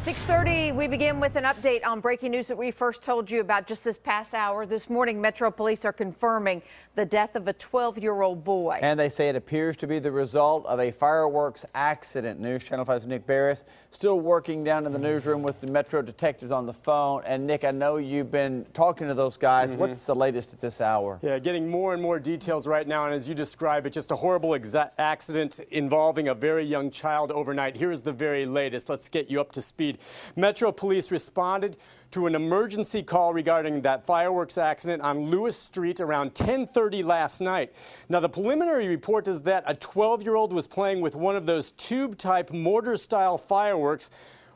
6:30, we begin with an update on breaking news that we first told you about just this past hour. This morning, Metro Police are confirming the death of a 12-year-old boy. And they say it appears to be the result of a fireworks accident. News Channel 5's Nick Barris still working down in the newsroom with the Metro detectives on the phone. And Nick, I know you've been talking to those guys. What's the latest at this hour? Yeah, getting more and more details right now. And as you describe it, just a horrible accident involving a very young child overnight. Here's the very latest. Let's get you up to speed. Metro Police responded to an emergency call regarding that fireworks accident on Lewis Street around 10:30 last night. Now, the preliminary report is that a 12-year-old was playing with one of those tube-type mortar-style fireworks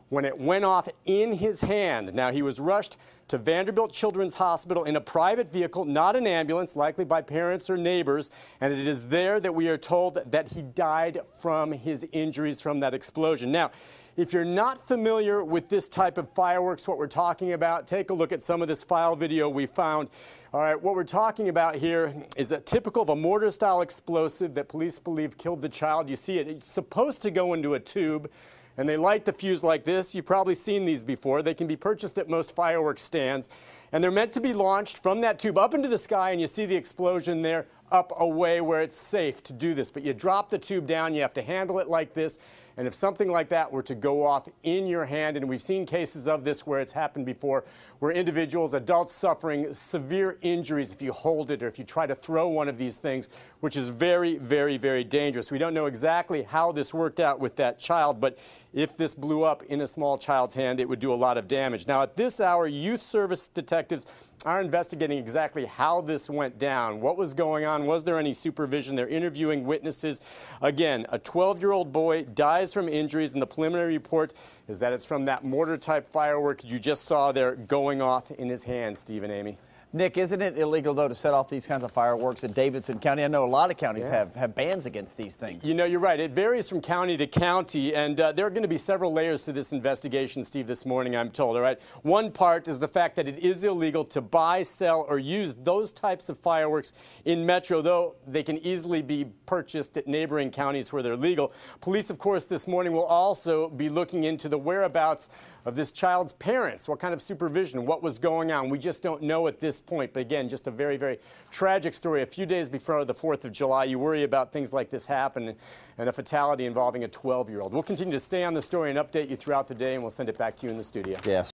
when it went off in his hand. Now, he was rushed to Vanderbilt Children's Hospital in a private vehicle, not an ambulance, likely by parents or neighbors, and it is there that we are told that he died from his injuries from that explosion. Now, if you're not familiar with this type of fireworks, what we're talking about, take a look at some of this file video we found. All right, what we're talking about here is a typical of a mortar-style explosive that police believe killed the child. You see it, it's supposed to go into a tube, and they light the fuse like this. You've probably seen these before. They can be purchased at most fireworks stands, and they're meant to be launched from that tube up into the sky, and you see the explosion there up away where it's safe to do this. But you drop the tube down, you have to handle it like this, and if something like that were to go off in your hand, and we've seen cases of this where it's happened before, where individuals, adults suffering severe injuries if you hold it or if you try to throw one of these things, which is very, very, very dangerous. We don't know exactly how this worked out with that child, but if this blew up in a small child's hand, it would do a lot of damage. Now, at this hour, youth service detectives are investigating exactly how this went down. What was going on? Was there any supervision? They're interviewing witnesses. Again, a 12-year-old boy dies from injuries, and the preliminary report is that it's from that mortar-type firework you just saw there going off in his hand, Steve and Amy. Nick, isn't it illegal, though, to set off these kinds of fireworks in Davidson County? I know a lot of counties have bans against these things. You know, you're right. It varies from county to county, and there are going to be several layers to this investigation, Steve, this morning, I'm told, all right? One part is the fact that it is illegal to buy, sell, or use those types of fireworks in Metro, though they can easily be purchased at neighboring counties where they're legal. Police, of course, this morning will also be looking into the whereabouts of this child's parents. What kind of supervision? What was going on? We just don't know at this point. But again, just a very, very tragic story. A few days before the 4th of July, you worry about things like this happen and a fatality involving a 12-year-old. We'll continue to stay on the story and update you throughout the day, and we'll send it back to you in the studio. Yes.